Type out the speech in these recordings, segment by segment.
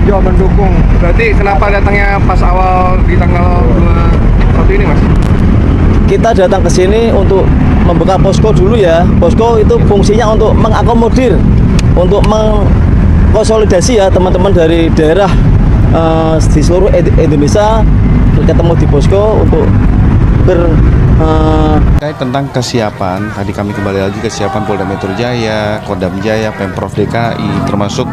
Ojo mendukung. Berarti kenapa datangnya pas awal di tanggal 21 ini, Mas? Kita datang ke sini untuk membuka posko dulu ya. Posko itu fungsinya untuk mengakomodir, untuk mengkonsolidasi ya teman-teman dari daerah di seluruh Indonesia ketemu di posko untuk terkait tentang kesiapan, tadi kami kembali lagi kesiapan Polda Metro Jaya, Kodam Jaya, Pemprov DKI, termasuk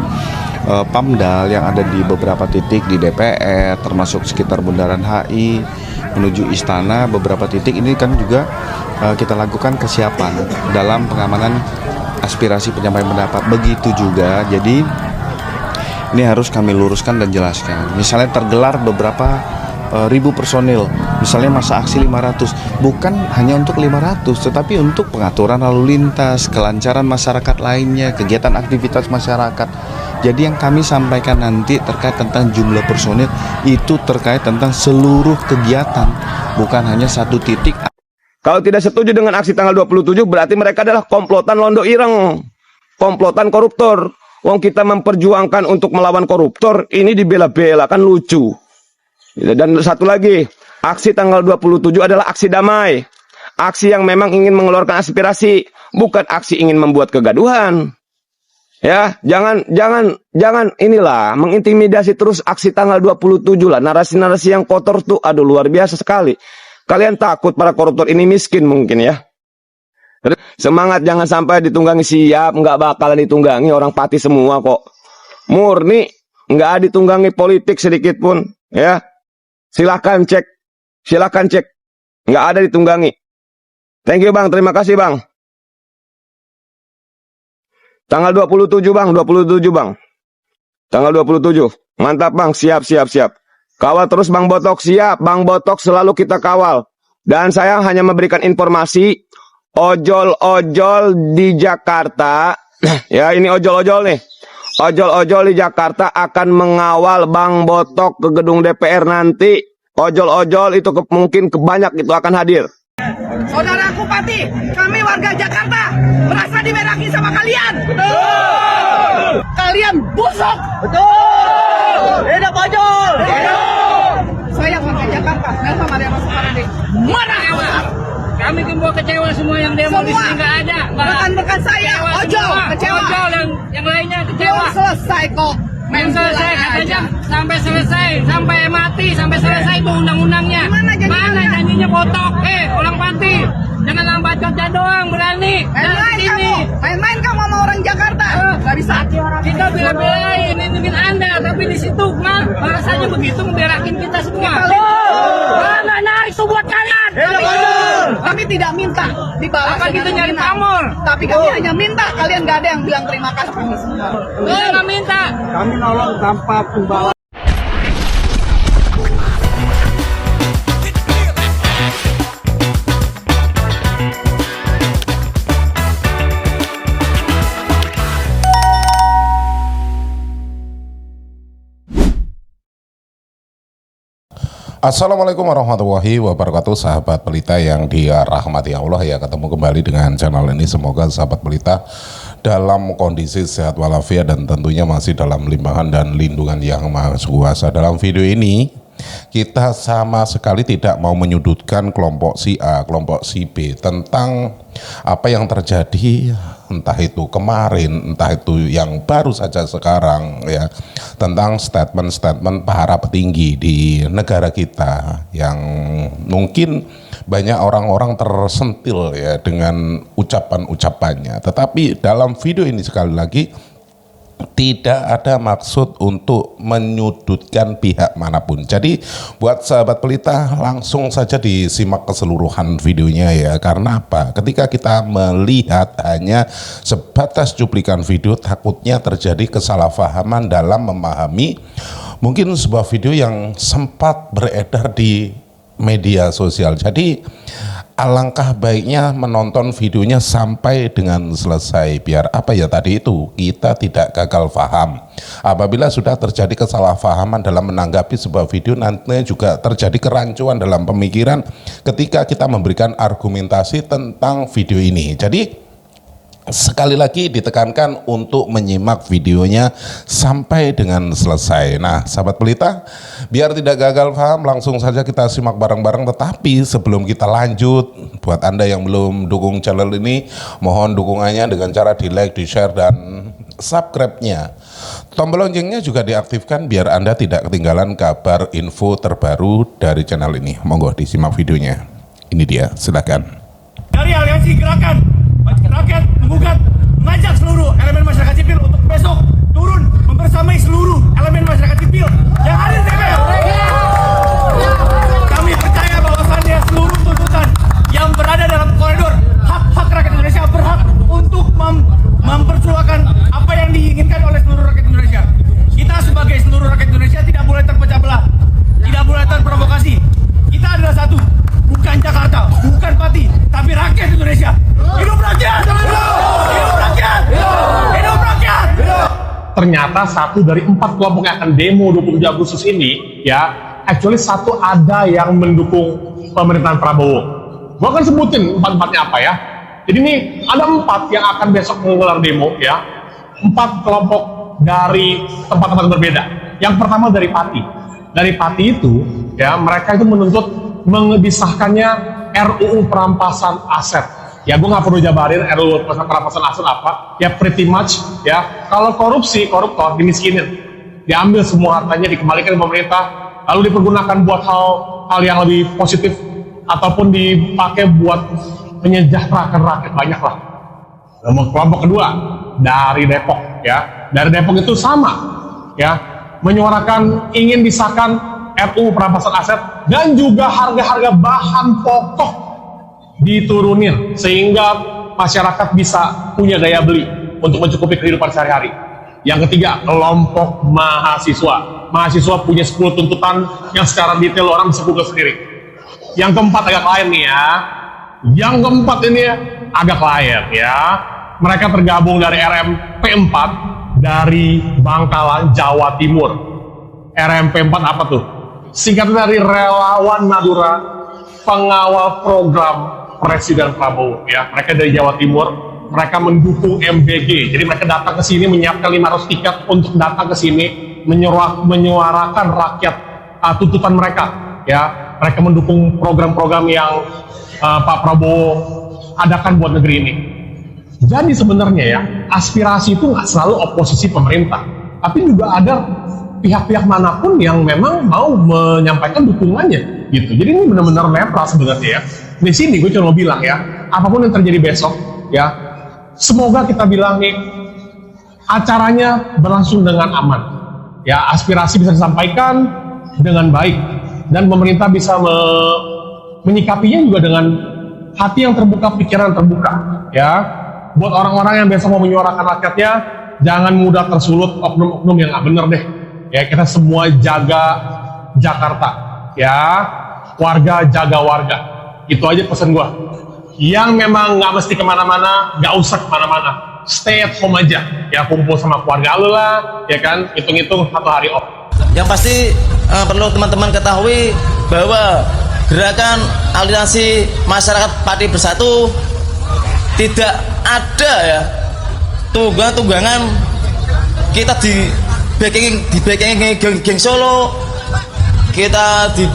Pamdal yang ada di beberapa titik di DPR, termasuk sekitar Bundaran HI menuju Istana, beberapa titik ini kan juga kita lakukan kesiapan dalam pengamanan aspirasi penyampaian pendapat. Begitu juga, jadi ini harus kami luruskan dan jelaskan. Misalnya tergelar beberapa ribu personil, misalnya masa aksi 500, bukan hanya untuk 500 tetapi untuk pengaturan lalu lintas, kelancaran masyarakat lainnya, kegiatan aktivitas masyarakat. Jadi yang kami sampaikan nanti terkait tentang jumlah personil itu terkait tentang seluruh kegiatan, bukan hanya satu titik. Kalau tidak setuju dengan aksi tanggal 27 berarti mereka adalah komplotan londo ireng, komplotan koruptor. Wong kita memperjuangkan untuk melawan koruptor, ini dibela-bela, kan lucu. Dan satu lagi, aksi tanggal 27 adalah aksi damai. Aksi yang memang ingin mengeluarkan aspirasi, bukan aksi ingin membuat kegaduhan. Ya, jangan inilah mengintimidasi terus aksi tanggal 27 lah. Narasi-narasi yang kotor tuh aduh luar biasa sekali. Kalian takut para koruptor ini miskin mungkin ya. Semangat, jangan sampai ditunggangi. Siap, nggak bakalan ditunggangi, orang pati semua kok. Murni, nggak ditunggangi politik sedikit pun ya. Silakan cek, nggak ada ditunggangi. Thank you bang, terima kasih bang. Tanggal 27 bang, 27 bang. Tanggal 27, mantap bang, siap. Kawal terus Bang Botok, siap. Bang Botok selalu kita kawal. Dan saya hanya memberikan informasi, ojol-ojol di Jakarta, ya ini ojol-ojol nih. Ojol-ojol di Jakarta akan mengawal Bang Botok ke gedung DPR nanti. Ojol-ojol itu mungkin banyak itu akan hadir. Saudaraku Pati, kami warga Jakarta merasa dimerahi sama kalian. Betul. Kalian busuk. Betul. Hidup ojol. Hidup. Saya warga Jakarta, Nelsa Maria Masukaradik. Marah. Kami semua kecewa, semua yang demo di sini nggak ada. Rekan-rekan saya ojol, kecewa. Ojol dan yang lainnya kecewa. Belum selesai kok. Belum selesai katanya sampai selesai, sampai mati, sampai selesai itu undang-undangnya. Mana janjinya Botok? Orang Pati. Jangan lambacotnya doang, berani. Main-main kamu sama orang Jakarta. Gak bisa. Kita bela-belain, lindungin Anda, tapi di situ mah bahasanya begitu memberakin kita semua. Mana naik itu buat kalian? Kami tidak minta dibalas. Apa kita nyari pamor? Tapi kami hanya minta kalian gak ada yang bilang terima kasih. Nggak minta. Kami nolong tanpa pembawa. Assalamualaikum warahmatullahi wabarakatuh, sahabat pelita yang dirahmati Allah ya. Ketemu kembali dengan channel ini, semoga sahabat pelita dalam kondisi sehat walafiat dan tentunya masih dalam limpahan dan lindungan yang maha kuasa. Dalam video ini kita sama sekali tidak mau menyudutkan kelompok si A, kelompok si B tentang apa yang terjadi, entah itu kemarin, entah itu yang baru saja sekarang ya, tentang statement-statement para petinggi di negara kita yang mungkin banyak orang-orang tersentil ya dengan ucapan-ucapannya. Tetapi dalam video ini sekali lagi tidak ada maksud untuk menyudutkan pihak manapun. Jadi buat sahabat pelita langsung saja disimak keseluruhan videonya ya. Karena apa? Ketika kita melihat hanya sebatas cuplikan video, takutnya terjadi kesalahpahaman dalam memahami mungkin sebuah video yang sempat beredar di media sosial. Jadi alangkah baiknya menonton videonya sampai dengan selesai, biar apa ya tadi itu, kita tidak gagal paham. Apabila sudah terjadi kesalahpahaman dalam menanggapi sebuah video, nantinya juga terjadi kerancuan dalam pemikiran ketika kita memberikan argumentasi tentang video ini. Jadi sekali lagi ditekankan untuk menyimak videonya sampai dengan selesai. Nah, sahabat pelita, biar tidak gagal paham, langsung saja kita simak bareng-bareng. Tetapi sebelum kita lanjut, buat Anda yang belum dukung channel ini, mohon dukungannya dengan cara di like, di share, dan subscribe-nya. Tombol loncengnya juga diaktifkan biar Anda tidak ketinggalan kabar info terbaru dari channel ini. Monggo disimak videonya. Ini dia, silakan. Dari aliansi gerakan rakyat mengajak seluruh elemen masyarakat sipil untuk besok turun membersamai seluruh elemen masyarakat sipil yang hadir di DPR. Kami percaya bahwasannya seluruh tuntutan yang berada dalam koridor hak-hak rakyat Indonesia berhak untuk memperjuangkan apa yang diinginkan oleh seluruh rakyat Indonesia. Kita sebagai seluruh rakyat Indonesia tidak boleh terpecah belah, tidak boleh terprovokasi. Kita adalah satu, bukan Jakarta, bukan Pati, tapi rakyat Indonesia. Hidup rakyat! Hidup rakyat! Hidup rakyat! Ternyata satu dari 4 kelompok yang akan demo 27 Agustus ini, ya, actually satu ada yang mendukung pemerintahan Prabowo. Gua akan sebutin 4-4-nya apa ya. Jadi ini ada 4 yang akan besok menggelar demo, ya. 4 kelompok dari tempat-tempat berbeda. Yang pertama dari Pati. Dari Pati itu, ya, mereka itu menuntut mengesahkannya RUU perampasan aset. Ya, gue nggak perlu jabarin RUU perampasan aset apa. Ya, pretty much, ya, kalau koruptor dimiskinin, diambil semua hartanya, dikembalikan ke pemerintah, lalu dipergunakan buat hal yang lebih positif ataupun dipakai buat menyejahterakan rakyat, banyak lah. Kelompok kedua dari Depok, ya, dari Depok itu sama, ya, menyuarakan ingin disahkan RUU perampasan aset dan juga harga-harga bahan pokok diturunin sehingga masyarakat bisa punya daya beli untuk mencukupi kehidupan sehari-hari. Yang ketiga, kelompok mahasiswa. Mahasiswa punya 10 tuntutan yang secara detail orang bisa google sendiri. Yang keempat agak lain nih ya. Yang keempat ini agak lain ya. Mereka tergabung dari RMP4 dari Bangkalan, Jawa Timur. RMP4 apa tuh? Singkatan dari Relawan Madura Pengawal Program Presiden Prabowo, ya. Mereka dari Jawa Timur, mereka mendukung MBG. Jadi mereka datang ke sini menyiapkan 500 tiket untuk datang ke sini menyuarakan rakyat tuntutan mereka, ya. Mereka mendukung program-program yang Pak Prabowo adakan buat negeri ini. Jadi sebenarnya ya, aspirasi itu nggak selalu oposisi pemerintah, tapi juga ada pihak-pihak manapun yang memang mau menyampaikan dukungannya, gitu. Jadi ini benar-benar netral sebenarnya ya. Di sini gue cuma bilang ya, apapun yang terjadi besok, ya, semoga kita bilang nih, acaranya berlangsung dengan aman, ya, aspirasi bisa disampaikan dengan baik, dan pemerintah bisa menyikapinya juga dengan hati yang terbuka, pikiran terbuka, ya. Buat orang-orang yang biasa mau menyuarakan rakyatnya, jangan mudah tersulut oknum-oknum yang nggak bener deh. Ya, kita semua jaga Jakarta, ya, warga jaga warga. Itu aja pesan gua. Yang memang nggak mesti kemana-mana, nggak usah kemana-mana, stay at home aja, ya, kumpul sama keluarga lu lah, ya kan, hitung-hitung 1 hari off. Yang pasti perlu teman-teman ketahui bahwa gerakan aliansi masyarakat Pati Bersatu tidak ada ya tunggang-tunggangan kita di backing geng Solo, kita di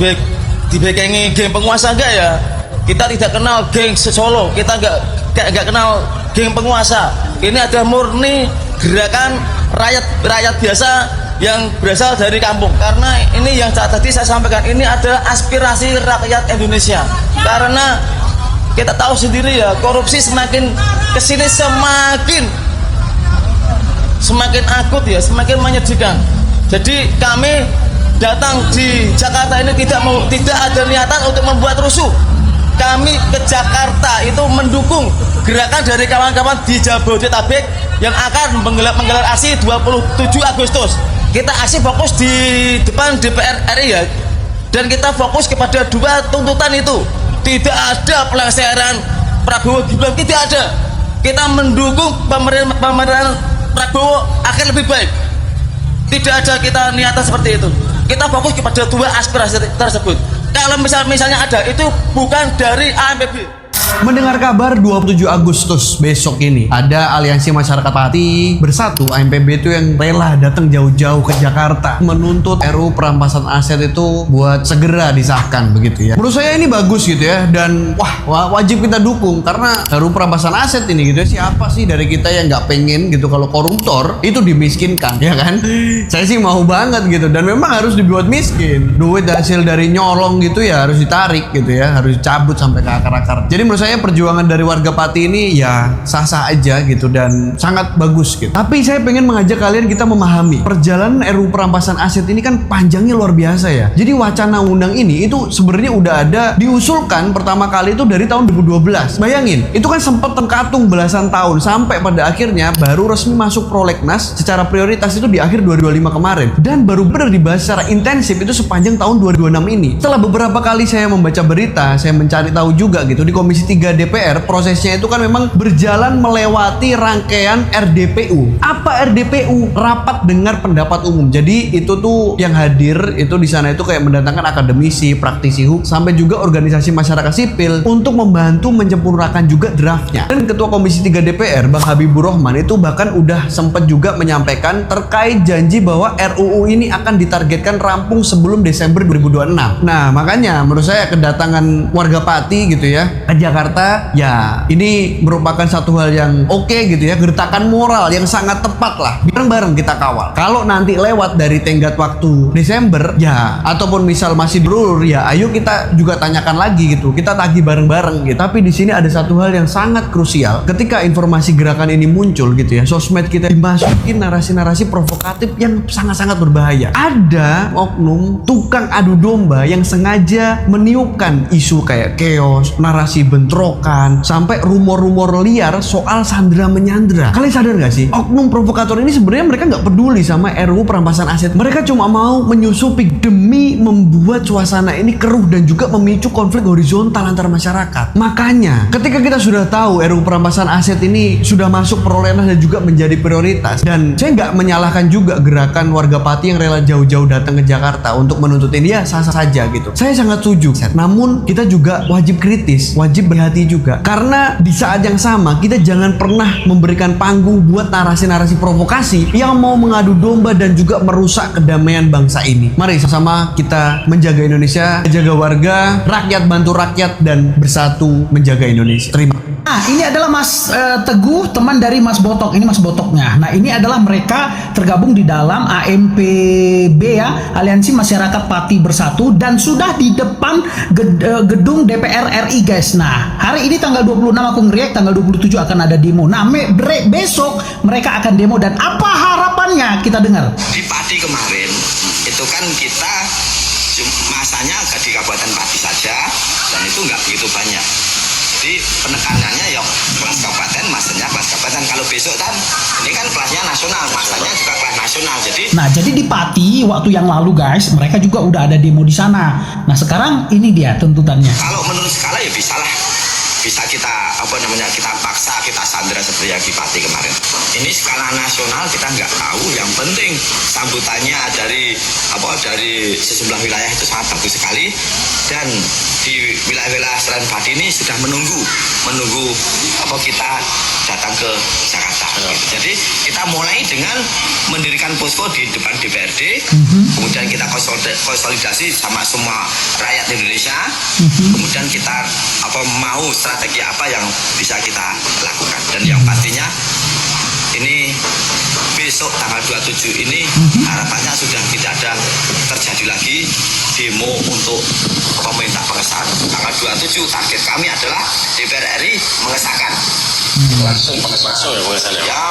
backing geng penguasa, enggak ya. Kita tidak kenal geng Solo, kita enggak kenal geng penguasa. Ini ada murni gerakan rakyat biasa yang berasal dari kampung. Karena ini yang tadi saya sampaikan, ini adalah aspirasi rakyat Indonesia. Karena kita tahu sendiri ya, korupsi semakin kesini semakin akut ya, semakin menyedihkan. Jadi kami datang di Jakarta ini tidak ada niatan untuk membuat rusuh. Kami ke Jakarta itu mendukung gerakan dari kawan-kawan di Jabodetabek yang akan menggelar aksi 27 Agustus. Kita aksi fokus di depan DPR RI ya, dan kita fokus kepada 2 tuntutan itu. Tidak ada pelanggaran Prabowo Gibran, tidak ada. Kita mendukung pemerintahan Prabowo akan lebih baik. Tidak ada kita niatan seperti itu. Kita fokus kepada 2 aspirasi tersebut. Kalau misalnya ada, itu bukan dari AMPB. Mendengar kabar 27 Agustus besok ini ada Aliansi Masyarakat Pati Bersatu AMPB itu yang rela datang jauh-jauh ke Jakarta menuntut RUU perampasan aset itu buat segera disahkan begitu ya. Menurut saya ini bagus gitu ya, dan wajib kita dukung karena RUU perampasan aset ini gitu ya. Siapa sih dari kita yang nggak pengen gitu kalau koruptor itu dimiskinkan, ya kan? Saya sih mau banget gitu, dan memang harus dibuat miskin. Duit hasil dari nyolong gitu ya harus ditarik gitu ya, harus cabut sampai ke akar-akar. Jadi menurut saya perjuangan dari warga Pati ini ya sah-sah aja gitu dan sangat bagus gitu. Tapi saya pengen mengajak kalian kita memahami perjalanan RUU perampasan aset ini kan panjangnya luar biasa ya. Jadi wacana undang ini itu sebenarnya udah ada diusulkan pertama kali itu dari tahun 2012. Bayangin, itu kan sempat tengkatung belasan tahun sampai pada akhirnya baru resmi masuk prolegnas secara prioritas itu di akhir 2025 kemarin, dan baru benar dibahas secara intensif itu sepanjang tahun 2026 ini. Setelah beberapa kali saya membaca berita, saya mencari tahu juga gitu di Komisi 3 DPR, prosesnya itu kan memang berjalan melewati rangkaian RDPU. Apa RDPU? Rapat dengar pendapat umum. Jadi itu tuh yang hadir itu di sana itu kayak mendatangkan akademisi, praktisi hukum, sampai juga organisasi masyarakat sipil untuk membantu menyempurnakan juga draftnya. Dan Ketua Komisi 3 DPR, Bang Habibur Rahman itu bahkan udah sempat juga menyampaikan terkait janji bahwa RUU ini akan ditargetkan rampung sebelum Desember 2026. Nah, makanya menurut saya kedatangan warga Pati gitu ya ke Jakarta ya ini merupakan satu hal yang oke gitu ya, gertakan moral yang sangat tepat lah. Bareng-bareng kita kawal. Kalau nanti lewat dari tenggat waktu Desember ya, ataupun misal masih berulur ya, ayo kita juga tanyakan lagi gitu. Kita tagih bareng-bareng gitu. Tapi di sini ada satu hal yang sangat krusial. Ketika informasi gerakan ini muncul gitu ya, sosmed kita dimasukin narasi-narasi provokatif yang sangat-sangat berbahaya. Ada oknum tukang adu domba yang sengaja meniupkan isu kayak chaos, narasi bentrokan, sampai rumor-rumor liar soal sandra menyandra. Kalian sadar gak sih? Oknum provokator ini sebenarnya mereka nggak peduli sama RUU perampasan aset. Mereka cuma mau menyusupi demi membuat suasana ini keruh dan juga memicu konflik horizontal antar masyarakat. Makanya ketika kita sudah tahu RUU perampasan aset ini sudah masuk prolegnas dan juga menjadi prioritas, dan saya nggak menyalahkan juga gerakan warga Pati yang rela jauh-jauh datang ke Jakarta untuk menuntut ini, ya sah-sah saja gitu. Saya sangat setuju. Namun kita juga wajib kritis, wajib berhati juga, karena di saat yang sama kita jangan pernah memberikan panggung buat narasi-narasi provokasi yang mau mengadu domba dan juga merusak kedamaian bangsa ini. Mari sama-sama kita menjaga Indonesia, jaga warga, rakyat bantu rakyat, dan bersatu menjaga Indonesia. Terima kasih. Nah, ini adalah Mas Teguh, teman dari Mas Botok. Ini Mas Botoknya. Nah, ini adalah mereka tergabung di dalam AMPB ya, Aliansi Masyarakat Pati Bersatu, dan sudah di depan gedung DPR RI guys. Nah, hari ini tanggal 26 aku ngeriak, tanggal 27 akan ada demo. Nah, besok mereka akan demo, dan apa harapannya kita dengar. Di Pati kemarin itu kan kita masanya di Kabupaten Pati saja, dan itu nggak begitu banyak. Jadi penekanannya ya kelas kabupaten, masanya kelas kabupaten. Kalau besok kan ini kan kelasnya nasional, masanya juga kelas nasional. Jadi di Pati waktu yang lalu guys, mereka juga udah ada demo di sana. Nah, sekarang ini dia tuntutannya. Kalau menurut skala ya bisa kita kita paksa, kita sandera seperti yang di Pati kemarin. Ini skala nasional kita nggak tahu. Yang penting sambutannya dari sejumlah wilayah itu sangat bagus sekali, dan di wilayah-wilayah selain Pati ini sudah menunggu kita datang ke Jakarta. Gitu. Jadi kita mulai dengan mendirikan posko di depan DPRD, kemudian kita konsolidasi sama semua rakyat Indonesia, kemudian kita mau strategi apa yang bisa kita lakukan, dan yang pastinya ini besok tanggal 27 ini harapannya sudah tidak ada terjadi lagi demo untuk pemerintah pengesahan. Tanggal 27 target kami adalah DPR RI mengesahkan. Langsung pengesahan ya.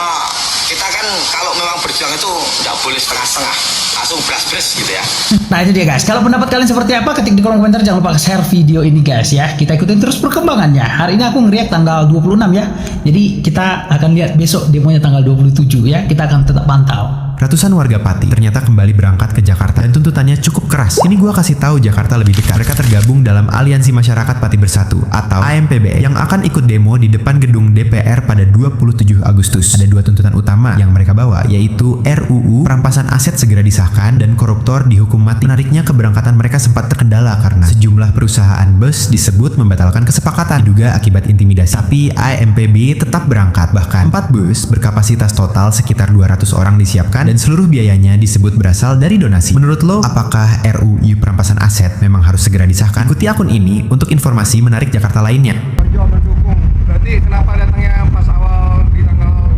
Kita kan kalau memang berjuang itu nggak boleh setengah-setengah, langsung beras-beras gitu ya. Nah, itu dia guys. Kalau pendapat kalian seperti apa, ketik di kolom komentar. Jangan lupa share video ini guys ya. Kita ikutin terus perkembangannya. Hari ini aku ngeriak tanggal 26 ya. Jadi kita akan lihat besok demonya tanggal 27 ya. Kita akan tetap pantau. ratusan warga Pati ternyata kembali berangkat ke Jakarta dan tuntutannya cukup keras. Ini gua kasih tahu Jakarta lebih dekat. Mereka tergabung dalam Aliansi Masyarakat Pati Bersatu atau AMPB yang akan ikut demo di depan gedung DPR pada 27 Agustus. Ada dua tuntutan utama yang mereka bawa, yaitu RUU perampasan aset segera disahkan dan koruptor dihukum mati. Menariknya keberangkatan mereka sempat terkendala karena sejumlah perusahaan bus disebut membatalkan kesepakatan, diduga akibat intimidasi. Tapi AMPB tetap berangkat. Bahkan 4 bus berkapasitas total sekitar 200 orang disiapkan dan seluruh biayanya disebut berasal dari donasi. Menurut lo, apakah RUU perampasan aset memang harus segera disahkan? Ikuti akun ini untuk informasi menarik Jakarta lainnya. Mendukung. Berarti kenapa datangnya pas awal di tanggal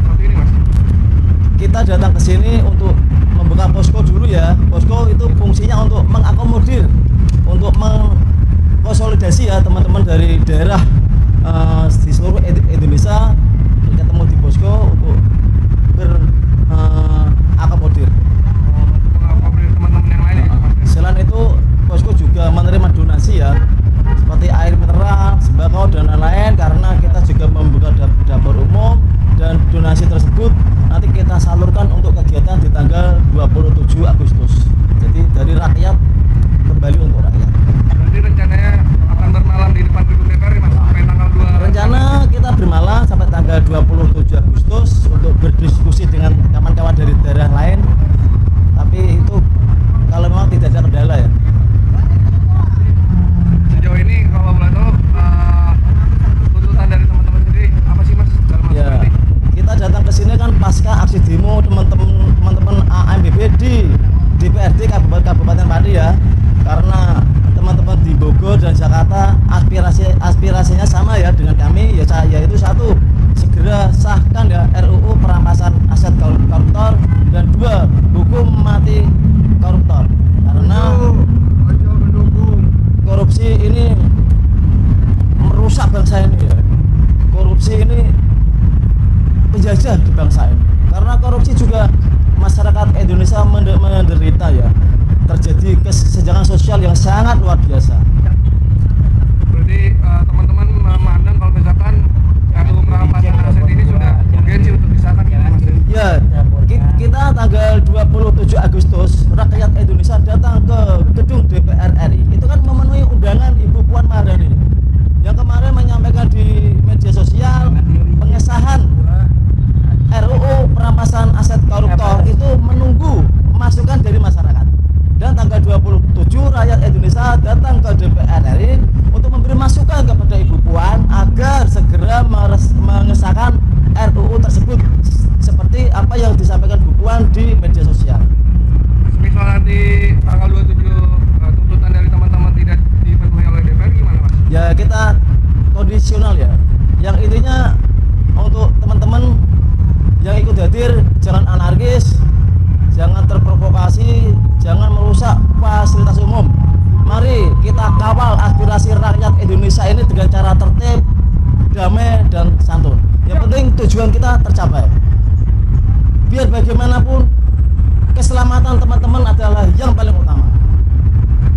21 ini, Mas? Kita datang ke sini untuk membuka posko dulu ya. Posko itu fungsinya untuk mengakomodir, untuk mengkonsolidasi ya teman-teman dari daerah di seluruh Indonesia ketemu di posko untuk berakomodir. Mengakomodir teman-teman yang lain gitu, Mas. Selain itu, posko juga menerima donasi ya, seperti air mineral, sembako dan lain-lain, karena kita juga membuka dapur umum dan donasi tersebut nanti kita salurkan untuk kegiatan di tanggal 27 Agustus. Jadi dari rakyat kembali untuk rakyat. Berarti rencananya akan bermalam di depan gedung DPR, Mas, sampai tanggal 2. Rencana kita bermalam sampai tanggal 27 Agustus untuk berdiskusi dengan kawan-kawan dari daerah lain. Tapi itu kalau memang tidak ada kendala ya. Sejauh ini kalau boleh tahu tuntutan dari teman-teman sendiri apa sih, Mas, dalam hal Ya, ini? kita datang ke sini kan pasca aksi demo teman-teman AMPB di DPRD Kabupaten Pati ya. Karena teman-teman di Bogor dan Jakarta aspirasinya sama ya dengan kami, yaitu satu, segera sahkan ya RUU perampasan aset koruptor, dan dua, hukum mati koruptor. Karena korupsi ini merusak bangsa ini ya. Korupsi ini penjajah di bangsa ini. Karena korupsi juga masyarakat Indonesia menderita ya. Terjadi kesenjangan sosial yang sangat luar biasa. Berarti teman-teman memandang kalau misalkan RUU perampasan aset ini sudah urgensi untuk disahkan gitu, Mas? Ya, kita tanggal 27 Agustus rakyat Indonesia datang ke gedung DPR RI. Itu kan memenuhi undangan Ibu Puan Maharani yang kemarin menyampaikan di media sosial pengesahan RUU perampasan aset koruptor itu menunggu masukan dari masyarakat. Dan tanggal 27 rakyat Indonesia datang ke DPR RI untuk memberi masukan kepada Ibu Puan agar segera mengesahkan RUU tersebut seperti apa yang disampaikan Bu Puan di media sosial. Misal nanti tanggal 27 tuntutan dari teman-teman tidak dipenuhi oleh DPR gimana, Mas? Ya kita kondisional ya. Yang intinya untuk teman-teman yang ikut hadir jangan anarkis, jangan terprovokasi, jangan merusak fasilitas umum. Mari kita kawal aspirasi rakyat Indonesia ini dengan cara tertib, damai, dan santun. Yang penting tujuan kita tercapai. Biar bagaimanapun keselamatan teman-teman adalah yang paling utama.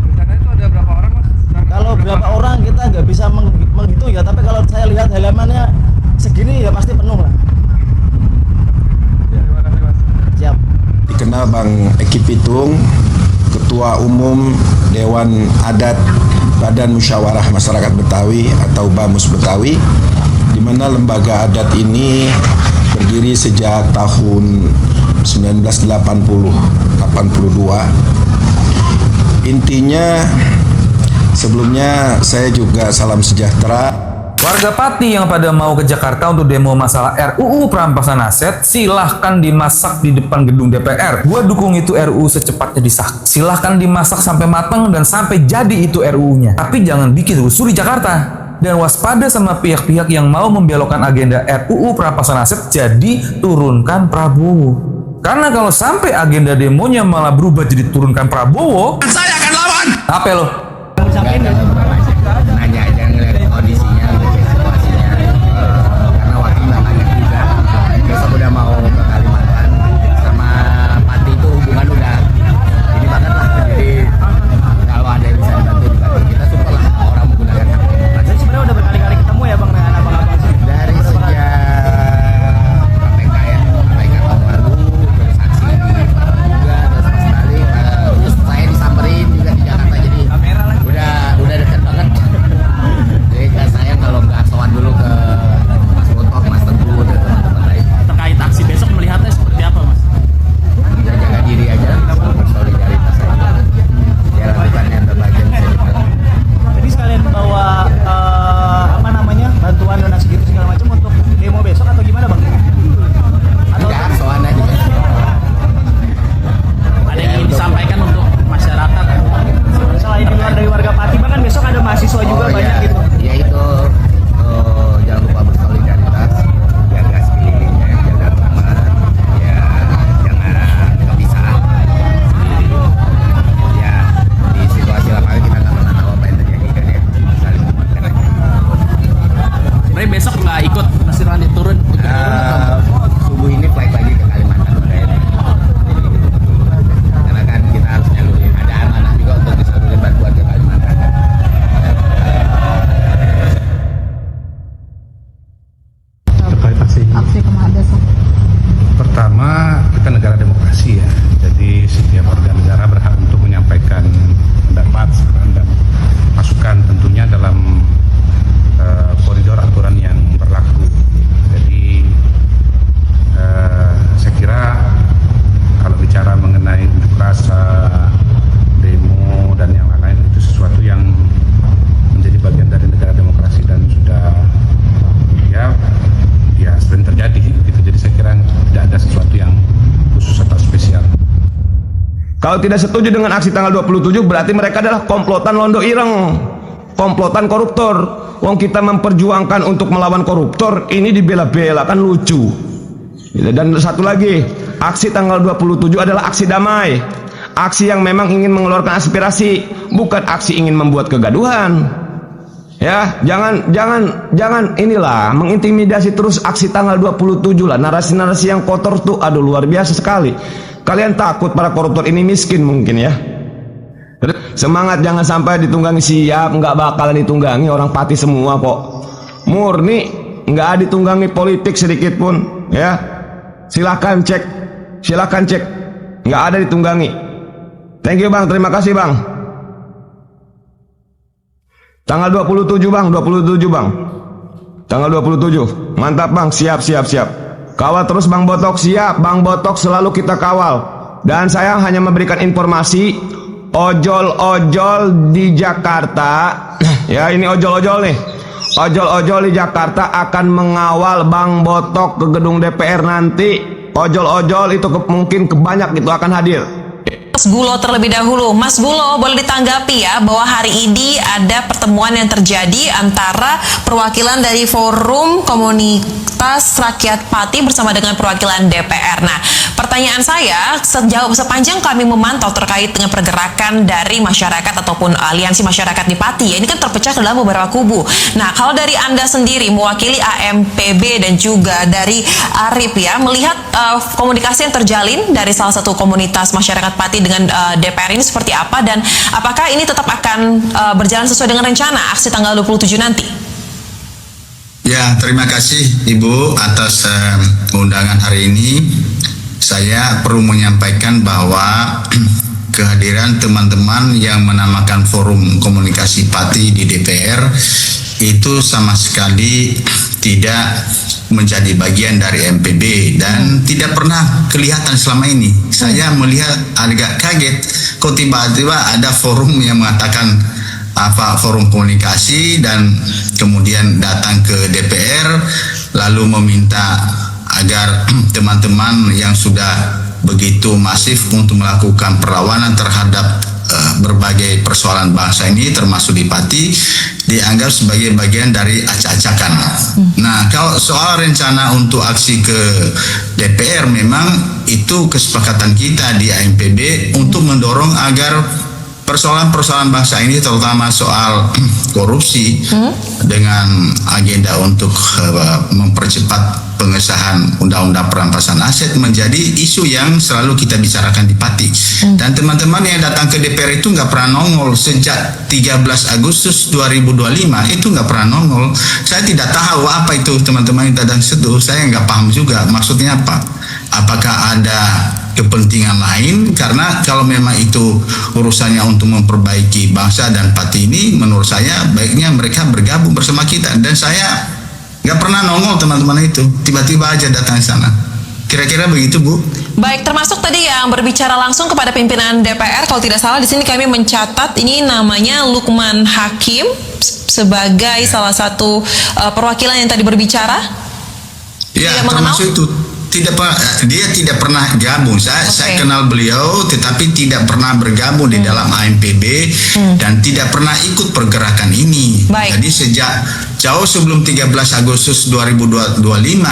Rencananya itu ada berapa orang, Mas? Kalau berapa orang kita nggak bisa menghitung ya, tapi kalau saya lihat halamannya segini ya pasti penuh lah. Terima kasih, Mas. Siap. Dikenal Bang Eki Pitung, Ketua Umum Dewan Adat Badan Musyawarah Masyarakat Betawi atau BAMUS Betawi, di mana lembaga adat ini berdiri sejak tahun 1982. Intinya sebelumnya saya juga salam sejahtera. Warga Pati yang pada mau ke Jakarta untuk demo masalah RUU perampasan aset, silahkan dimasak di depan gedung DPR. Gua dukung itu RUU secepatnya disahkan. Silahkan dimasak sampai matang dan sampai jadi itu RUU-nya. Tapi jangan bikin rusuh di Jakarta. Dan waspada sama pihak-pihak yang mau membelokkan agenda RUU perampasan aset, jadi turunkan Prabowo. Karena kalau sampai agenda demonya malah berubah jadi turunkan Prabowo, saya akan lawan. Apa lo? Nanya aja ngeliat kondisinya, ngeliat situasinya, karena waktu nggak banyak juga. Besok udah mau ke Kalimantan, sama Pati itu hubungan udah ini banget lah. Jadi kalau ada yang bisa dibantu, kita support lah orang menggunakan hak demokrasi. Sebenarnya udah berkali-kali ketemu ya Bang dengan abang-abang dari sejak KPK ya, KPK tahun lalu, terus Kalau tidak setuju dengan aksi tanggal 27 berarti mereka adalah komplotan londo ireng, komplotan koruptor. Wong kita memperjuangkan untuk melawan koruptor, ini dibela-bela, kan lucu. Dan satu lagi, aksi tanggal 27 adalah aksi damai, aksi yang memang ingin mengeluarkan aspirasi, bukan aksi ingin membuat kegaduhan. Ya, jangan inilah mengintimidasi terus aksi tanggal 27 lah. Narasi-narasi yang kotor tuh aduh luar biasa sekali. Kalian takut para koruptor ini miskin mungkin ya. Semangat, jangan sampai ditunggangi. Siap, nggak bakalan ditunggangi, orang Pati semua kok. Murni, nggak ditunggangi politik sedikit pun ya. Silahkan cek, nggak ada ditunggangi. Thank you bang, terima kasih bang. Tanggal 27 bang, 27 bang. Tanggal 27, mantap bang, siap. Kawal terus Bang Botok, siap. Bang Botok selalu kita kawal. Dan saya hanya memberikan informasi, ojol-ojol di Jakarta, ya ini ojol-ojol nih, ojol-ojol di Jakarta akan mengawal Bang Botok ke gedung DPR nanti. Ojol-ojol itu mungkin kebanyak itu akan hadir. Mas Gulo terlebih dahulu. Mas Gulo, boleh ditanggapi ya bahwa hari ini ada pertemuan yang terjadi antara perwakilan dari Forum Komunitas Rakyat Pati bersama dengan perwakilan DPR. Nah, pertanyaan saya, sepanjang kami memantau terkait dengan pergerakan dari masyarakat ataupun aliansi masyarakat di Pati, ya ini kan terpecah ke dalam beberapa kubu. Nah, kalau dari Anda sendiri mewakili AMPB dan juga dari Arif ya, melihat komunikasi yang terjalin dari salah satu komunitas masyarakat Pati dengan DPR ini seperti apa, dan apakah ini tetap akan berjalan sesuai dengan rencana aksi tanggal 27 nanti? Ya, terima kasih Ibu atas undangan hari ini. Saya perlu menyampaikan bahwa kehadiran teman-teman yang menamakan Forum Komunikasi Pati di DPR itu sama sekali tidak menjadi bagian dari MPB dan tidak pernah kelihatan selama ini. Saya melihat agak kaget kok tiba-tiba ada forum yang mengatakan apa forum komunikasi dan kemudian datang ke DPR lalu meminta agar teman-teman yang sudah begitu masif untuk melakukan perlawanan terhadap berbagai persoalan bangsa ini termasuk di Pati dianggap sebagai bagian dari acak-acakan. Nah, kalau soal rencana untuk aksi ke DPR memang itu kesepakatan kita di AMPB untuk mendorong agar persoalan-persoalan bangsa ini terutama soal korupsi dengan agenda untuk mempercepat pengesahan undang-undang perampasan aset menjadi isu yang selalu kita bicarakan di Pati. Dan teman-teman yang datang ke DPR itu nggak pernah nongol sejak 13 Agustus 2025 itu nggak pernah nongol. Saya tidak tahu apa itu teman-teman yang datang situ. Saya nggak paham juga maksudnya apa. Apakah ada kepentingan lain? Karena kalau memang itu urusannya untuk memperbaiki bangsa dan Pati ini, menurut saya baiknya mereka bergabung bersama kita. Dan saya nggak pernah nongol teman-teman itu, tiba-tiba aja datang ke sana. Kira-kira begitu Bu. Baik, termasuk tadi yang berbicara langsung kepada pimpinan DPR, kalau tidak salah di sini kami mencatat ini namanya Lukman Hakim sebagai salah satu perwakilan yang tadi berbicara. Ya, termasuk itu. Dia tidak pernah gabung. Saya kenal beliau, tetapi tidak pernah bergabung di dalam AMPB dan tidak pernah ikut pergerakan ini. Jadi sejak jauh sebelum 13 Agustus 2025,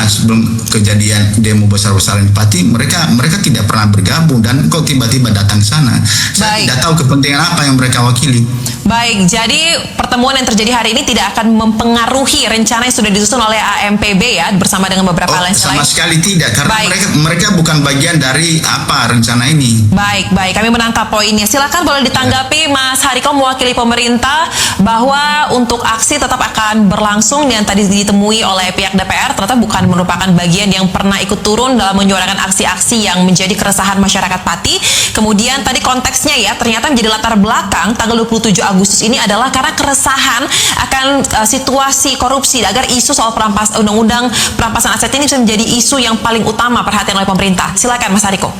sebelum kejadian demo besar-besaran di Pati, mereka tidak pernah bergabung dan kok tiba-tiba datang ke sana. Saya tidak tahu kepentingan apa yang mereka wakili. Baik, jadi pertemuan yang terjadi hari ini tidak akan mempengaruhi rencana yang sudah disusun oleh AMPB ya bersama dengan beberapa aliansi lain. Sama sekali tidak, karena mereka bukan bagian dari apa rencana ini. Baik, kami menangkap poinnya. Silakan boleh ditanggapi Mas Hariko mewakili pemerintah bahwa untuk aksi tetap akan berlangsung yang tadi ditemui oleh pihak DPR ternyata bukan merupakan bagian yang pernah ikut turun dalam menyuarakan aksi-aksi yang menjadi keresahan masyarakat Pati. Kemudian tadi konteksnya ya ternyata menjadi latar belakang tanggal 27 Agustus ini adalah karena keresahan akan situasi korupsi agar isu soal undang-undang perampasan aset ini bisa menjadi isu yang paling utama perhatian oleh pemerintah. Silakan Mas Hariko.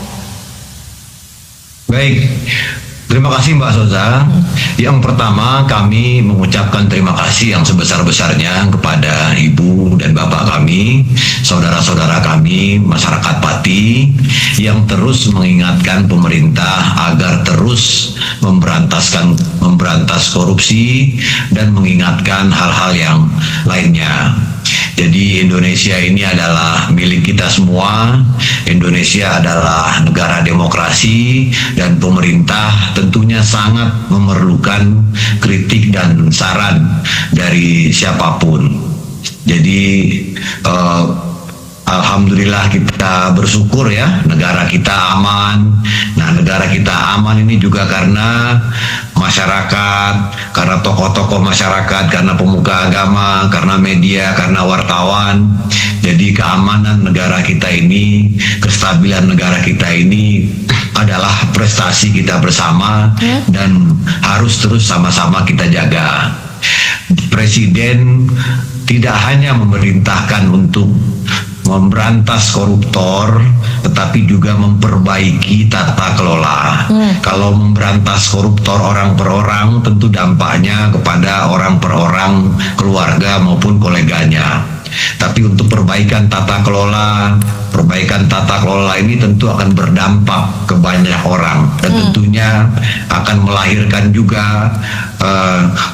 Baik, Terima kasih Mbak Soza. Yang pertama kami mengucapkan terima kasih yang sebesar-besarnya kepada Ibu dan Bapak kami, saudara-saudara kami, masyarakat Pati yang terus mengingatkan pemerintah agar terus memberantas korupsi dan mengingatkan hal-hal yang lainnya. Jadi Indonesia ini adalah milik kita semua. Indonesia adalah negara demokrasi dan pemerintah tentunya sangat memerlukan kritik dan saran dari siapapun. Jadi alhamdulillah kita bersyukur ya, negara kita aman. Nah, negara kita aman ini juga karena masyarakat, karena tokoh-tokoh masyarakat, karena pemuka agama, karena media, karena wartawan. Jadi keamanan negara kita ini, kestabilan negara kita ini adalah prestasi kita bersama dan harus terus sama-sama kita jaga. Presiden tidak hanya memerintahkan untuk memberantas koruptor, tetapi juga memperbaiki tata kelola. Kalau memberantas koruptor orang per orang, tentu dampaknya kepada orang per orang, keluarga maupun koleganya. Tapi untuk perbaikan tata kelola ini tentu akan berdampak ke banyak orang dan tentunya akan melahirkan juga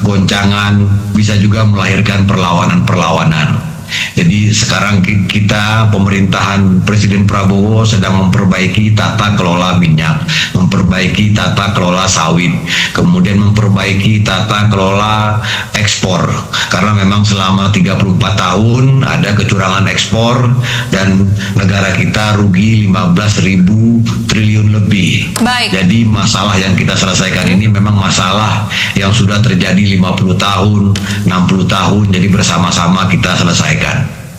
goncangan, bisa juga melahirkan perlawanan-perlawanan. Jadi sekarang kita, pemerintahan Presiden Prabowo sedang memperbaiki tata kelola minyak, memperbaiki tata kelola sawit, kemudian memperbaiki tata kelola ekspor. Karena memang selama 34 tahun ada kecurangan ekspor dan negara kita rugi 15.000 triliun lebih. Baik. Jadi masalah yang kita selesaikan ini memang masalah yang sudah terjadi 50 tahun, 60 tahun, jadi bersama-sama kita selesaikan.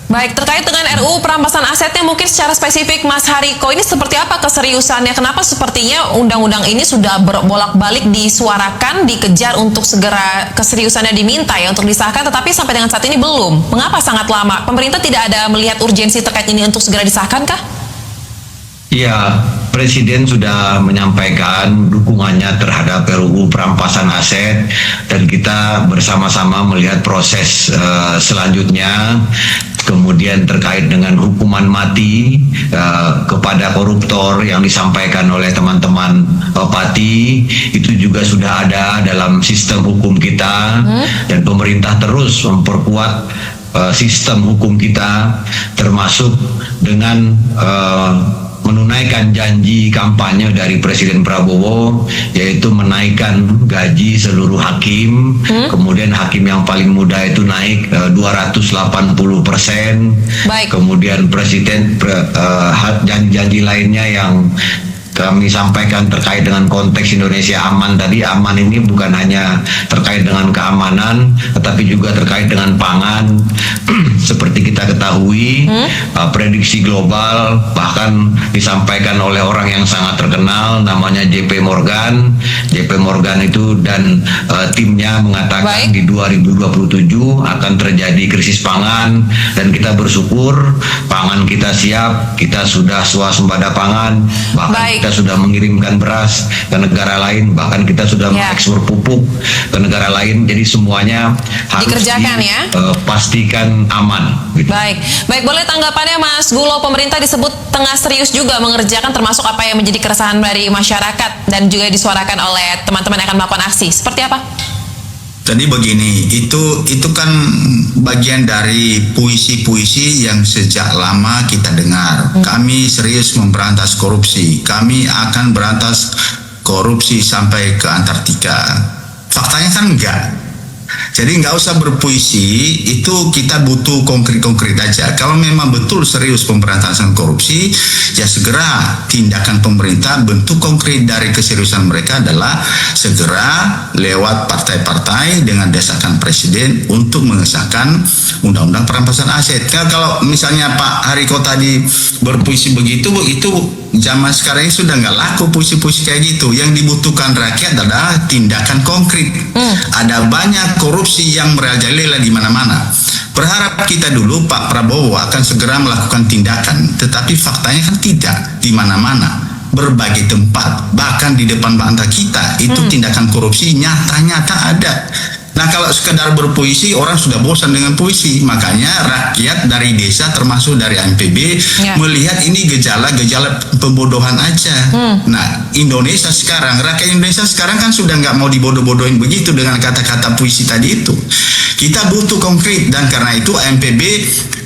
Baik, terkait dengan RUU perampasan asetnya mungkin secara spesifik Mas Hariko, ini seperti apa keseriusannya? Kenapa sepertinya undang-undang ini sudah berbolak-balik disuarakan, dikejar untuk segera keseriusannya diminta ya untuk disahkan, tetapi sampai dengan saat ini belum. Mengapa sangat lama? Pemerintah tidak ada melihat urgensi terkait ini untuk segera disahkan kah? Ya, Presiden sudah menyampaikan dukungannya terhadap RUU perampasan aset dan kita bersama-sama melihat proses selanjutnya. Kemudian terkait dengan hukuman mati kepada koruptor yang disampaikan oleh teman-teman Pati, itu juga sudah ada dalam sistem hukum kita dan pemerintah terus memperkuat sistem hukum kita, termasuk dengan menunaikan janji kampanye dari Presiden Prabowo, yaitu menaikkan gaji seluruh hakim, kemudian hakim yang paling muda itu naik 280%, kemudian Presiden janji-janji lainnya yang kami sampaikan terkait dengan konteks Indonesia aman tadi. Aman ini bukan hanya terkait dengan keamanan, tetapi juga terkait dengan pangan. Seperti kita ketahui, prediksi global bahkan disampaikan oleh orang yang sangat terkenal, namanya JP Morgan. JP Morgan itu dan timnya mengatakan di 2027 akan terjadi krisis pangan, dan kita bersyukur pangan kita siap, kita sudah swasembada pangan, bahkan kita sudah mengirimkan beras ke negara lain, bahkan kita sudah mengekspor pupuk ke negara lain. Jadi semuanya harus dikerjakan pastikan aman. Gitu. Baik, boleh tanggapannya Mas Gulo, pemerintah disebut tengah serius juga mengerjakan termasuk apa yang menjadi keresahan dari masyarakat dan juga disuarakan oleh teman-teman yang akan melakukan aksi. Seperti apa? Jadi begini, itu kan bagian dari puisi-puisi yang sejak lama kita dengar. Kami serius memberantas korupsi. Kami akan berantas korupsi sampai ke Antartika. Faktanya kan enggak. Jadi nggak usah berpuisi, itu kita butuh konkret-konkret aja. Kalau memang betul serius pemberantasan korupsi, ya segera tindakan pemerintah, bentuk konkret dari keseriusan mereka adalah segera lewat partai-partai dengan desakan presiden untuk mengesahkan undang-undang perampasan aset. Kalau misalnya Pak Hariko tadi berpuisi begitu, itu zaman sekarang ini sudah nggak laku puisi-puisi kayak gitu. Yang dibutuhkan rakyat adalah tindakan konkret. Ada banyak korupsi yang merajalela di mana-mana. Berharap kita dulu Pak Prabowo akan segera melakukan tindakan, tetapi faktanya kan tidak di mana-mana. berbagai tempat, bahkan di depan mata kita itu tindakan korupsi nyata-nyata ada. Nah, kalau sekedar berpuisi, orang sudah bosan dengan puisi. Makanya rakyat dari desa termasuk dari AMPB melihat ini gejala-gejala pembodohan aja. Nah, Indonesia sekarang, rakyat Indonesia sekarang kan sudah nggak mau dibodoh-bodohin begitu dengan kata-kata puisi tadi itu. Kita butuh konkret, dan karena itu AMPB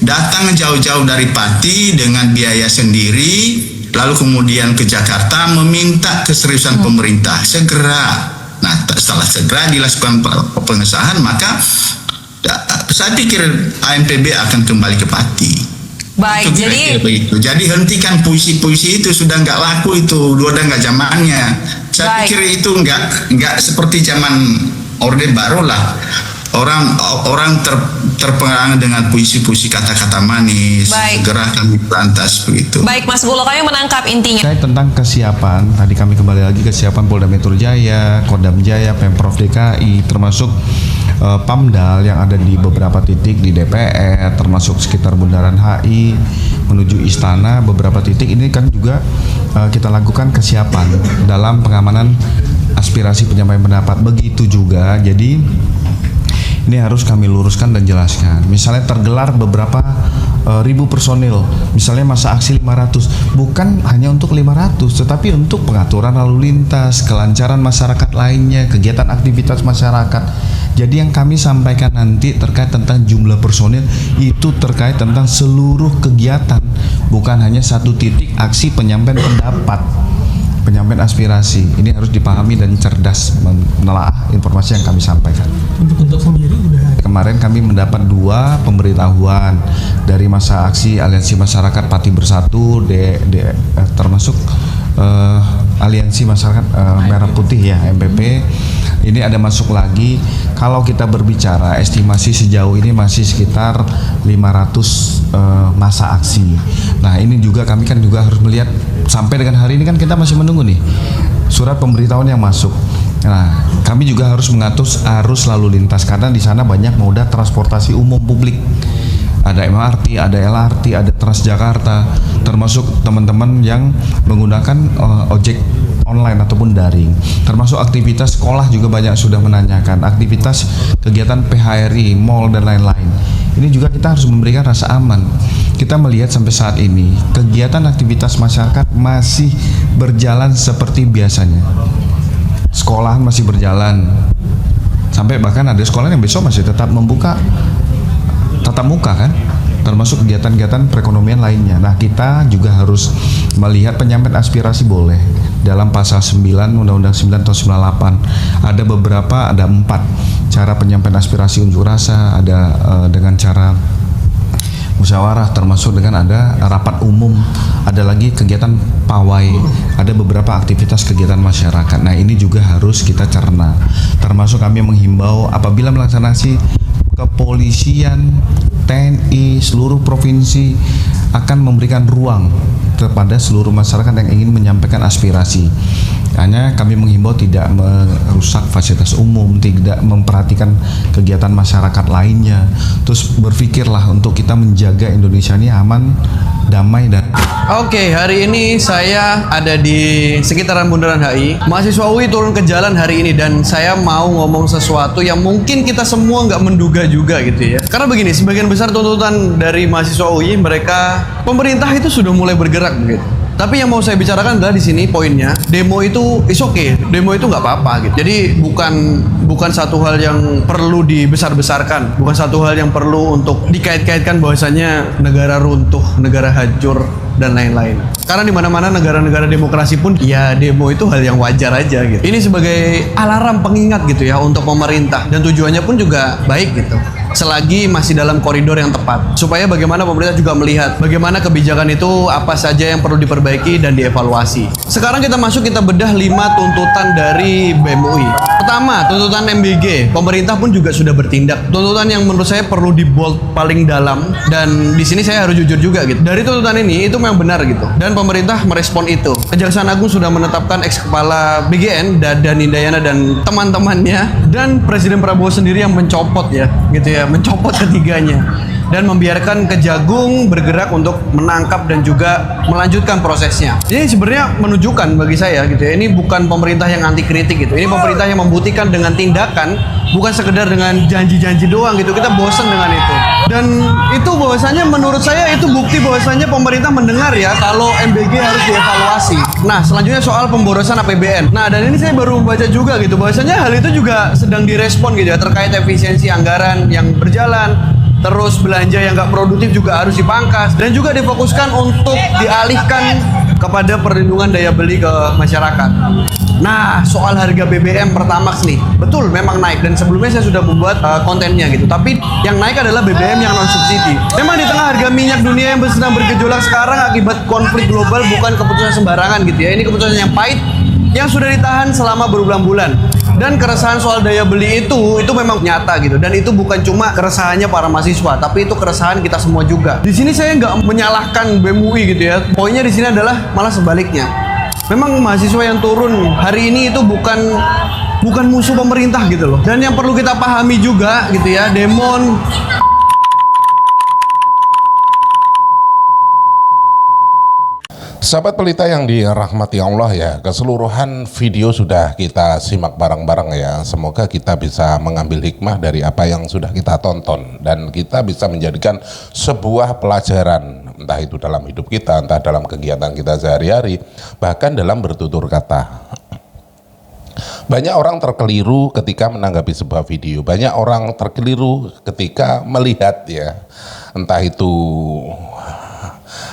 datang jauh-jauh dari Pati dengan biaya sendiri, lalu kemudian ke Jakarta meminta keseriusan pemerintah segera. Nah, setelah segera dilakukan pengesahan, maka saya pikir AMPB akan kembali ke Pati. Baik, jadi hentikan puisi-puisi itu, sudah nggak laku itu, udah nggak zamannya. Saya pikir itu nggak seperti zaman Orde Baru lah. Orang terpengaruh dengan puisi-puisi kata-kata manis, segera kami berantas begitu. Baik, Mas Bulo, kami menangkap intinya. Terkait tentang kesiapan, tadi kami kembali lagi kesiapan Polda Metro Jaya, Kodam Jaya, Pemprov DKI, termasuk Pamdal yang ada di beberapa titik di DPR, termasuk sekitar Bundaran HI menuju Istana, beberapa titik ini kan juga kita lakukan kesiapan dalam pengamanan aspirasi penyampaian pendapat. Begitu juga, jadi ini harus kami luruskan dan jelaskan. Misalnya tergelar beberapa ribu personil, misalnya masa aksi 500, bukan hanya untuk 500, tetapi untuk pengaturan lalu lintas, kelancaran masyarakat lainnya, kegiatan aktivitas masyarakat. Jadi yang kami sampaikan nanti terkait tentang jumlah personil itu terkait tentang seluruh kegiatan, bukan hanya satu titik aksi penyampaian pendapat, penyampaian aspirasi. Ini harus dipahami dan cerdas menelaah informasi yang kami sampaikan. Untuk sendiri udah kemarin kami mendapat 2 pemberitahuan dari masa aksi Aliansi Masyarakat Pati Bersatu, termasuk Aliansi Masyarakat Merah Putih ya, MPP. Ini ada masuk lagi. Kalau kita berbicara estimasi sejauh ini masih sekitar 500 masa aksi. Nah, ini juga kami kan juga harus melihat sampai dengan hari ini kan kita masih menunggu nih surat pemberitahuan yang masuk. Nah, kami juga harus mengatur arus lalu lintas karena di sana banyak moda transportasi umum publik. Ada MRT, ada LRT, ada Transjakarta, termasuk teman-teman yang menggunakan ojek online ataupun daring. Termasuk aktivitas sekolah juga banyak sudah menanyakan, aktivitas kegiatan PHRI, mall dan lain-lain. Ini juga kita harus memberikan rasa aman. Kita melihat sampai saat ini kegiatan aktivitas masyarakat masih berjalan seperti biasanya. Sekolahan masih berjalan, sampai bahkan ada sekolah yang besok masih tetap membuka tatap muka kan, termasuk kegiatan-kegiatan perekonomian lainnya. Nah, kita juga harus melihat penyampaian aspirasi boleh dalam pasal 9 Undang-Undang 9 tahun 98. Ada beberapa, ada 4 cara penyampaian aspirasi unjuk rasa, ada dengan cara musyawarah, termasuk dengan ada rapat umum, ada lagi kegiatan pawai, ada beberapa aktivitas kegiatan masyarakat. Nah, ini juga harus kita cerna. Termasuk kami menghimbau apabila melaksanakan kepolisian, TNI, seluruh provinsi akan memberikan ruang kepada seluruh masyarakat yang ingin menyampaikan aspirasi. Hanya kami menghimbau tidak merusak fasilitas umum, tidak memperhatikan kegiatan masyarakat lainnya. Terus berpikirlah untuk kita menjaga Indonesia ini aman, damai dan. Oke, hari ini saya ada di sekitaran Bundaran HI. Mahasiswa UI turun ke jalan hari ini dan saya mau ngomong sesuatu yang mungkin kita semua nggak menduga juga gitu ya. Karena begini, sebagian besar tuntutan dari mahasiswa UI, mereka pemerintah itu sudah mulai bergerak begitu. Tapi yang mau saya bicarakan adalah di sini poinnya, demo itu is okay, demo itu nggak apa-apa gitu. Jadi bukan satu hal yang perlu dibesar-besarkan, bukan satu hal yang perlu untuk dikait-kaitkan bahwasanya negara runtuh, negara hancur dan lain-lain. Karena di mana-mana negara-negara demokrasi pun ya demo itu hal yang wajar aja gitu. Ini sebagai alarm pengingat gitu ya untuk pemerintah, dan tujuannya pun juga baik gitu. Selagi masih dalam koridor yang tepat, supaya bagaimana pemerintah juga melihat bagaimana kebijakan itu apa saja yang perlu diperbaiki dan dievaluasi. Sekarang kita bedah 5 tuntutan dari BEM UI. Pertama, tuntutan MBG. Pemerintah pun juga sudah bertindak. Tuntutan yang menurut saya perlu di bold paling dalam, dan di sini saya harus jujur juga gitu. Dari tuntutan ini itu memang benar gitu, dan pemerintah merespon itu. Kejaksaan Agung sudah menetapkan ex kepala BGN Dadan Indayana dan teman-temannya, dan Presiden Prabowo sendiri yang mencopot ya gitu ya, mencopot ketiganya. dan membiarkan Kejagung bergerak untuk menangkap dan juga melanjutkan prosesnya. Ini sebenarnya menunjukkan bagi saya gitu ya, ini bukan pemerintah yang anti kritik gitu. Ini pemerintah yang membuktikan dengan tindakan, bukan sekedar dengan janji-janji doang gitu. Kita bosan dengan itu. Dan itu bahwasanya menurut saya itu bukti bahwasanya pemerintah mendengar ya kalau MBG harus dievaluasi. Nah, selanjutnya soal pemborosan APBN. Nah, dan ini saya baru baca juga gitu bahwasanya hal itu juga sedang direspon gitu ya, terkait efisiensi anggaran yang berjalan, terus belanja yang nggak produktif juga harus dipangkas dan juga difokuskan untuk dialihkan kepada perlindungan daya beli ke masyarakat. Nah, soal harga BBM Pertamax nih, betul memang naik dan sebelumnya saya sudah membuat kontennya gitu. Tapi yang naik adalah BBM yang non subsidi. Memang di tengah harga minyak dunia yang sedang bergejolak sekarang akibat konflik global bukan keputusan sembarangan gitu ya. Ini keputusan yang pahit yang sudah ditahan selama berbulan-bulan. Dan keresahan soal daya beli itu memang nyata gitu. Dan itu bukan cuma keresahannya para mahasiswa, tapi itu keresahan kita semua juga. Di sini saya nggak menyalahkan BEM UI gitu ya. Poinnya di sini adalah malah sebaliknya. Memang mahasiswa yang turun hari ini itu bukan musuh pemerintah gitu loh. Dan yang perlu kita pahami juga gitu ya, Demon Sahabat Pelita yang dirahmati Allah ya, keseluruhan video sudah kita simak bareng-bareng ya. Semoga kita bisa mengambil hikmah dari apa yang sudah kita tonton dan kita bisa menjadikan sebuah pelajaran, entah itu dalam hidup kita, entah dalam kegiatan kita sehari-hari, bahkan dalam bertutur kata. Banyak orang terkeliru ketika menanggapi sebuah video, banyak orang terkeliru ketika melihat ya, entah itu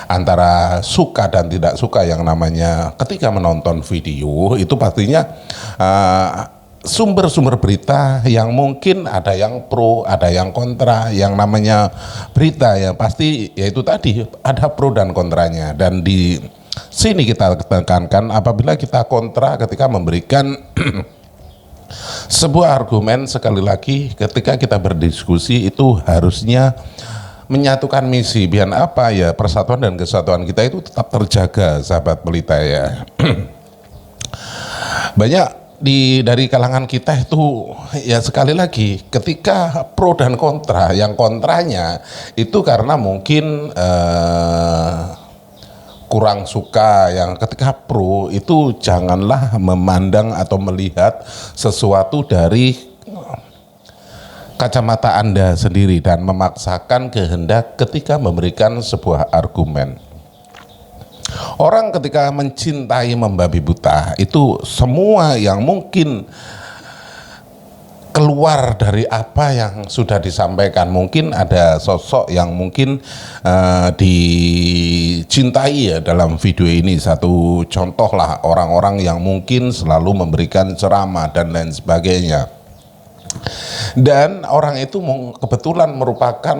antara suka dan tidak suka yang namanya ketika menonton video itu pastinya sumber-sumber berita yang mungkin ada yang pro, ada yang kontra, yang namanya berita ya pasti yaitu tadi ada pro dan kontranya dan di sini kita tekankan apabila kita kontra ketika memberikan sebuah argumen sekali lagi ketika kita berdiskusi itu harusnya menyatukan misi biar apa ya persatuan dan kesatuan kita itu tetap terjaga sahabat Pelita ya. Banyak dari kalangan kita itu ya sekali lagi ketika pro dan kontra, yang kontranya itu karena mungkin kurang suka, yang ketika pro itu janganlah memandang atau melihat sesuatu dari kacamata Anda sendiri dan memaksakan kehendak ketika memberikan sebuah argumen. Orang ketika mencintai membabi buta itu semua yang mungkin keluar dari apa yang sudah disampaikan. Mungkin ada sosok yang mungkin dicintai ya dalam video ini. Satu contoh lah orang-orang yang mungkin selalu memberikan ceramah dan lain sebagainya. Dan orang itu kebetulan merupakan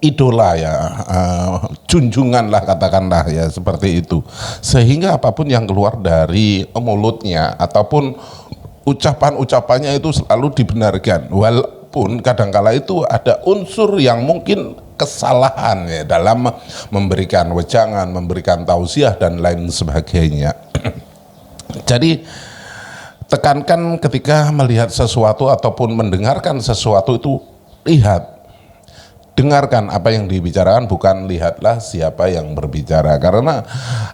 idola ya, junjungan lah katakanlah ya seperti itu. Sehingga apapun yang keluar dari mulutnya ataupun ucapan-ucapannya itu selalu dibenarkan. Walaupun kadangkala itu ada unsur yang mungkin kesalahan ya dalam memberikan wejangan, memberikan tausiah dan lain sebagainya. Jadi tekankan ketika melihat sesuatu ataupun mendengarkan sesuatu itu lihat, dengarkan apa yang dibicarakan, bukan lihatlah siapa yang berbicara. Karena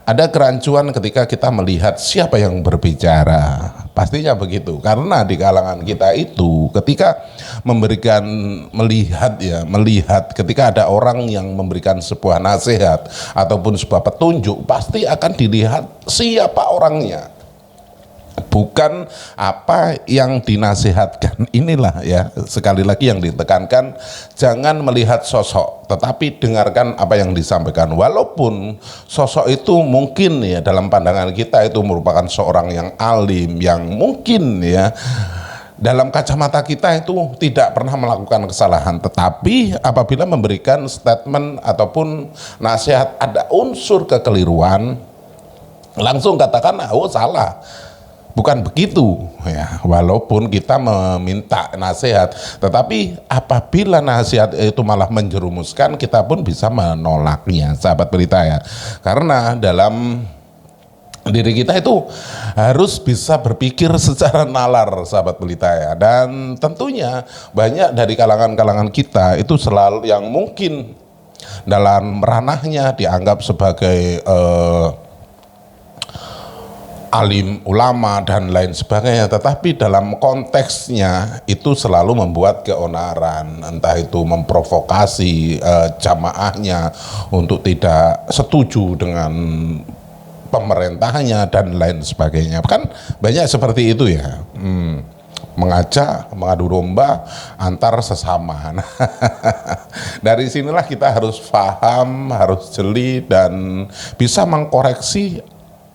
ada kerancuan ketika kita melihat siapa yang berbicara, pastinya begitu. Karena di kalangan kita itu ketika melihat ketika ada orang yang memberikan sebuah nasihat ataupun sebuah petunjuk, pasti akan dilihat siapa orangnya, bukan apa yang dinasihatkan. Inilah ya sekali lagi yang ditekankan, jangan melihat sosok tetapi dengarkan apa yang disampaikan. Walaupun sosok itu mungkin ya dalam pandangan kita itu merupakan seorang yang alim, yang mungkin ya dalam kacamata kita itu tidak pernah melakukan kesalahan, tetapi apabila memberikan statement ataupun nasihat ada unsur kekeliruan, langsung katakan oh salah. Bukan begitu ya, walaupun kita meminta nasihat, tetapi apabila nasihat itu malah menjerumuskan, kita pun bisa menolaknya sahabat Pelita ya. Karena dalam diri kita itu harus bisa berpikir secara nalar, sahabat pelita ya. Dan tentunya banyak dari kalangan-kalangan kita itu selalu yang mungkin dalam ranahnya dianggap sebagai alim ulama dan lain sebagainya, tetapi dalam konteksnya itu selalu membuat keonaran, entah itu memprovokasi jamaahnya untuk tidak setuju dengan pemerintahnya dan lain sebagainya. Kan banyak seperti itu ya, mengajak mengadu domba antar sesama. Nah, dari sinilah kita harus paham, harus jeli dan bisa mengkoreksi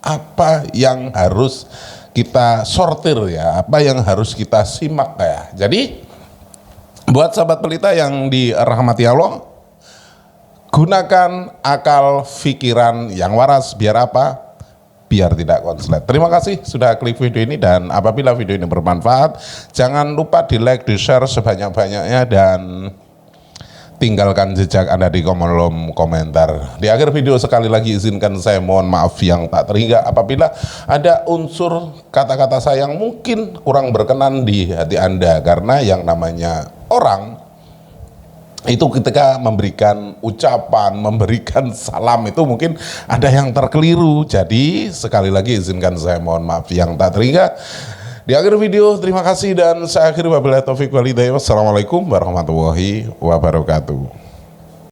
apa yang harus kita sortir ya, apa yang harus kita simak ya. Jadi buat sahabat pelita yang dirahmati Allah, gunakan akal pikiran yang waras biar apa? Biar tidak konslet. Terima kasih sudah klik video ini, dan apabila video ini bermanfaat, jangan lupa di like, di share sebanyak-banyaknya, dan tinggalkan jejak Anda di kolom komentar. Di akhir video sekali lagi izinkan saya mohon maaf yang tak terhingga apabila ada unsur kata-kata saya yang mungkin kurang berkenan di hati Anda, karena yang namanya orang itu ketika memberikan ucapan, memberikan salam itu mungkin ada yang terkeliru. Jadi sekali lagi izinkan saya mohon maaf yang tak terhingga. Di akhir video, terima kasih dan saya akhiri wabillahi taufiq wal hidayah. Wassalamualaikum warahmatullahi wabarakatuh.